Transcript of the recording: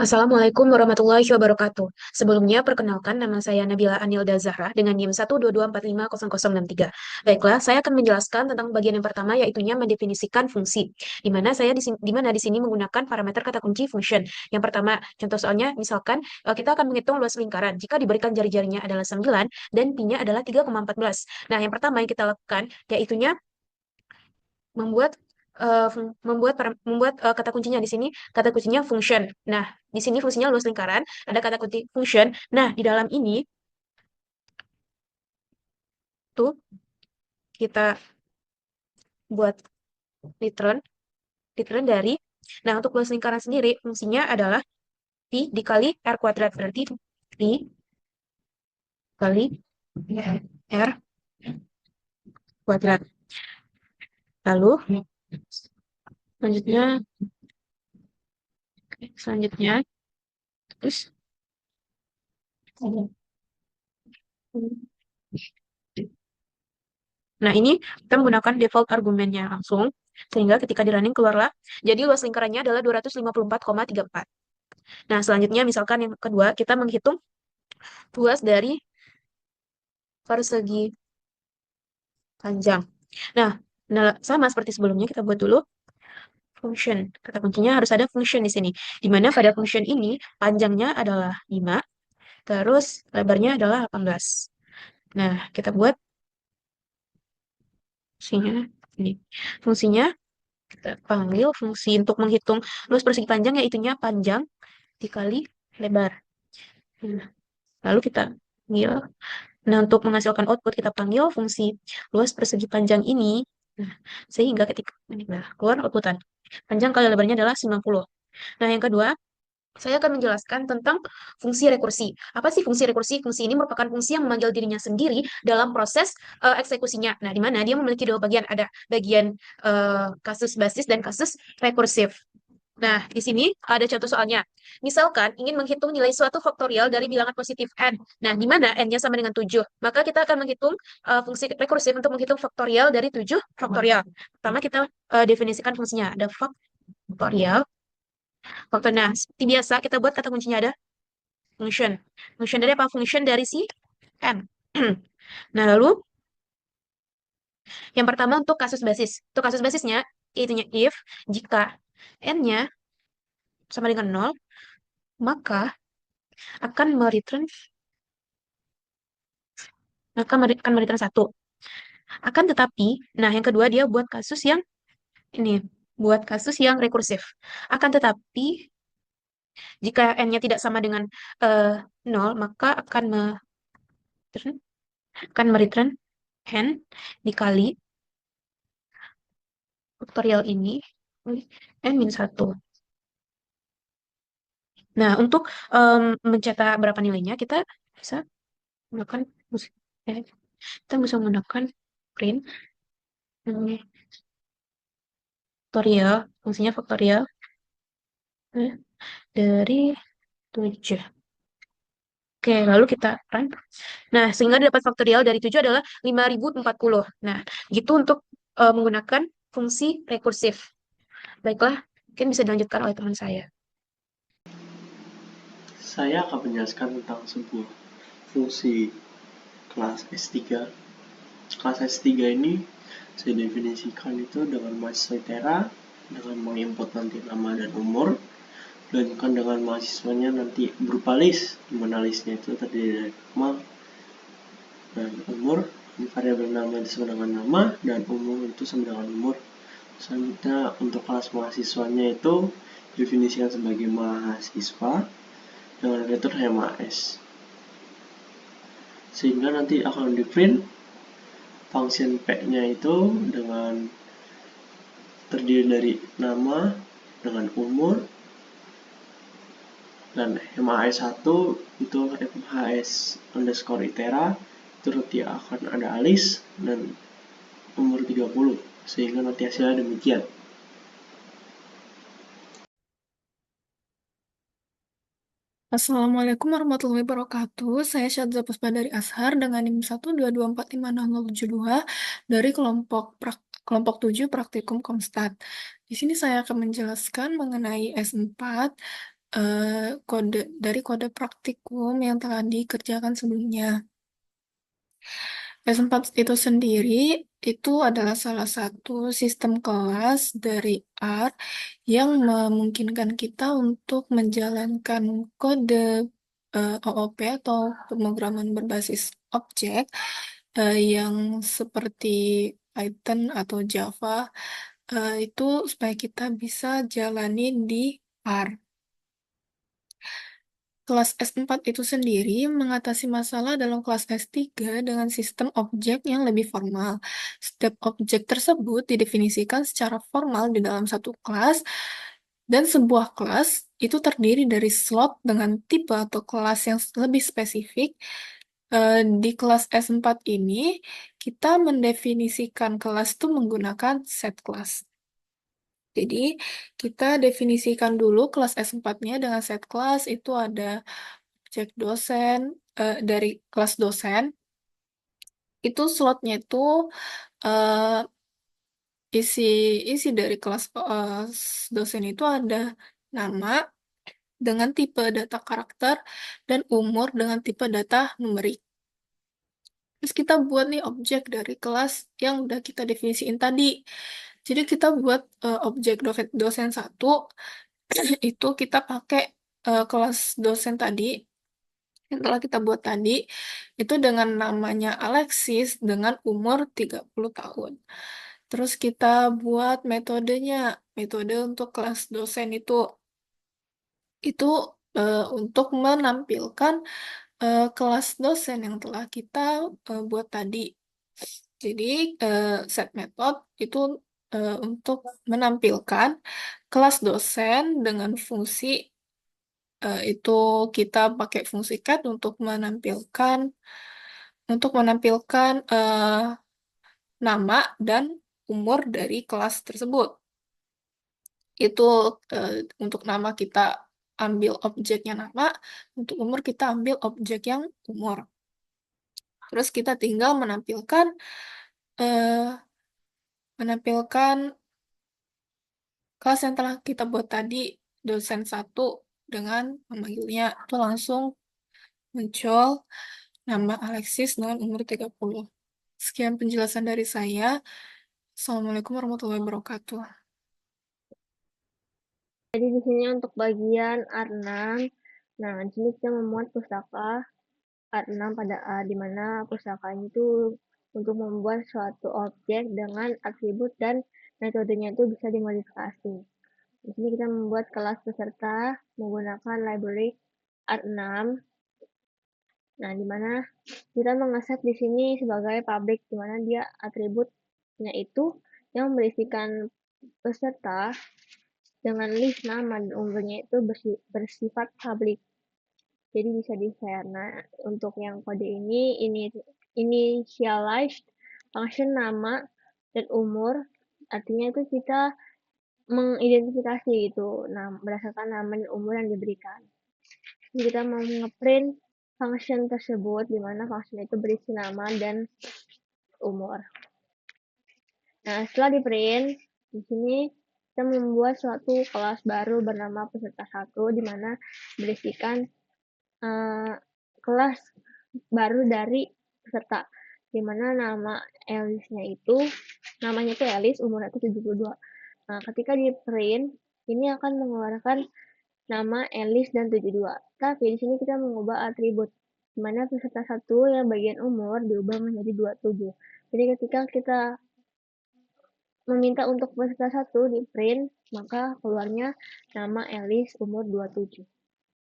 Assalamualaikum warahmatullahi wabarakatuh. Sebelumnya, perkenalkan nama saya Nabila Anilda Zahra dengan NIM 122450063. Baiklah, saya akan menjelaskan tentang bagian yang pertama, yaitunya mendefinisikan fungsi. Di mana di sini menggunakan parameter kata kunci function. Yang pertama, contoh soalnya, misalkan kita akan menghitung luas lingkaran. Jika diberikan jari-jarinya adalah 9 dan pi-nya adalah 3,14. Nah, yang pertama yang kita lakukan, yaitunya membuat kata kuncinya di sini kata kuncinya function. Nah, di sini fungsinya luas lingkaran, ada kata kunci function. Nah, di dalam ini tuh kita buat return return dari. Nah, untuk luas lingkaran sendiri fungsinya adalah pi dikali r kuadrat, berarti pi kali r kuadrat. Lalu selanjutnya selanjutnya terus nah, ini kita menggunakan default argumennya langsung, sehingga ketika di running keluarlah, jadi luas lingkarannya adalah 254,34. Nah, selanjutnya misalkan yang kedua, kita menghitung luas dari persegi panjang. Nah, sama seperti sebelumnya, kita buat dulu function. Kata kuncinya harus ada function di sini. Di mana pada function ini, panjangnya adalah 5, terus lebarnya adalah 18. Nah, kita buat fungsinya ini. Fungsinya kita panggil fungsi untuk menghitung luas persegi panjang, yaitunya panjang dikali lebar. Nah, lalu kita panggil. Nah, untuk menghasilkan output, kita panggil fungsi luas persegi panjang ini. Nah, sehingga ketika nah, keluar outputan. Panjang kali lebarnya adalah 90. Nah, yang kedua, saya akan menjelaskan tentang fungsi rekursi. Apa sih fungsi rekursi? Fungsi ini merupakan fungsi yang memanggil dirinya sendiri dalam proses eksekusinya. Nah, di mana dia memiliki dua bagian. Ada bagian kasus basis dan kasus rekursif. Nah, di sini ada contoh soalnya. Misalkan ingin menghitung nilai suatu faktorial dari bilangan positif n. Nah, di mana n-nya sama dengan 7. Maka kita akan menghitung fungsi rekursif untuk menghitung faktorial dari 7 faktorial. Pertama kita definisikan fungsinya. Ada faktorial. Nah, seperti biasa kita buat kata kuncinya ada function. Function dari apa? Function dari si n. Nah, lalu yang pertama untuk kasus basis. Untuk kasus basisnya, itunya if jika n-nya sama dengan 0, maka akan mereturn akan mereturn 1. Akan tetapi, nah yang kedua dia buat kasus yang ini, buat kasus yang rekursif. Akan tetapi, jika n-nya tidak sama dengan 0, maka akan mereturn n dikali faktorial ini n min 1. Nah, untuk mencetak berapa nilainya, kita bisa menggunakan eh, kita bisa menggunakan print faktorial, fungsinya faktorial eh, dari 7. Oke, lalu kita run. Nah, sehingga dapat faktorial dari 7 adalah 5040. Nah, gitu untuk menggunakan fungsi rekursif. Baiklah, mungkin bisa dilanjutkan oleh teman saya. Saya akan menjelaskan tentang sebuah fungsi kelas S3. Kelas S3 ini saya definisikan itu dengan mahasiswa ITERA, dengan menginput nanti nama dan umur, dan dengan mahasiswanya nanti berupa list, di mana listnya itu terdiri dari nama dan umur, variabel nama itu sama dengan nama, dan umur itu sama dengan umur. Selanjutnya untuk kelas mahasiswanya itu definisikan sebagai mahasiswa dengan return HMAS, sehingga nanti akan di print function p-nya itu dengan terdiri dari nama dengan umur, dan MHS1 itu MHS underscore itera itu nanti akan ada alis dan umur 30, sehingga nanti hasilnya demikian. Assalamualaikum warahmatullahi wabarakatuh. Saya Syadza Puspa dari Ashar dengan NIM 122456072 dari kelompok Kelompok 7 praktikum Komstat. Di sini saya akan menjelaskan mengenai S4 kode praktikum yang telah dikerjakan sebelumnya. S4 itu sendiri itu adalah salah satu sistem kelas dari R yang memungkinkan kita untuk menjalankan kode OOP atau pemrograman berbasis objek yang seperti Python atau Java itu supaya kita bisa jalani di R. Kelas S4 itu sendiri mengatasi masalah dalam kelas S3 dengan sistem objek yang lebih formal. Setiap objek tersebut didefinisikan secara formal di dalam satu kelas, dan sebuah kelas itu terdiri dari slot dengan tipe atau kelas yang lebih spesifik. Di kelas S4 ini, kita mendefinisikan kelas itu menggunakan set kelas. Jadi, kita definisikan dulu kelas S4-nya dengan set kelas, itu ada objek dosen, dari kelas dosen, itu slotnya itu eh, isi dari kelas dosen itu ada nama dengan tipe data karakter dan umur dengan tipe data numerik. Terus kita buat nih objek dari kelas yang udah kita definisiin tadi. Jadi kita buat objek dosen satu itu kita pakai kelas dosen tadi yang telah kita buat tadi itu dengan namanya Alexis dengan umur 30 tahun. Terus kita buat metodenya. Metode untuk kelas dosen itu untuk menampilkan kelas dosen yang telah kita buat tadi. Jadi set method itu untuk menampilkan kelas dosen dengan fungsi itu kita pakai fungsi cat untuk menampilkan nama dan umur dari kelas tersebut. Itu eh, untuk nama kita ambil objeknya nama, untuk umur kita ambil objek yang umur. Terus kita tinggal eh, menampilkan kelas yang telah kita buat tadi, dosen satu dengan memanggilnya itu langsung muncul nama Alexis dengan umur 30. Sekian penjelasan dari saya. Assalamualaikum warahmatullahi wabarakatuh. Jadi di sini untuk bagian R6, nah di sini kita memuat pustaka R6 pada A, di mana pustakanya itu untuk membuat suatu objek dengan atribut dan metodenya itu bisa dimodifikasi. Di sini kita membuat kelas peserta menggunakan library R6. Nah, di mana kita mengeset di sini sebagai public, di mana dia atributnya itu yang berisikan peserta dengan list nama dan umurnya itu bersifat public. Jadi bisa di-share. Nah, untuk yang kode ini initialized function nama dan umur, artinya itu kita mengidentifikasi itu berdasarkan nama dan umur yang diberikan. Jadi kita mau ngeprint function tersebut, di mana function itu berisi nama dan umur. Nah, setelah di print, di sini kita membuat suatu kelas baru bernama peserta 1, di mana berisikan kelas baru dari peserta, di mana nama Elisnya itu, namanya itu Elis, umurnya itu 72. Nah, ketika di print, ini akan mengeluarkan nama Elis dan 72. Tapi di sini kita mengubah atribut, di mana peserta 1 yang bagian umur diubah menjadi 27. Jadi ketika kita meminta untuk peserta 1 di print, maka keluarnya nama Elis umur 27.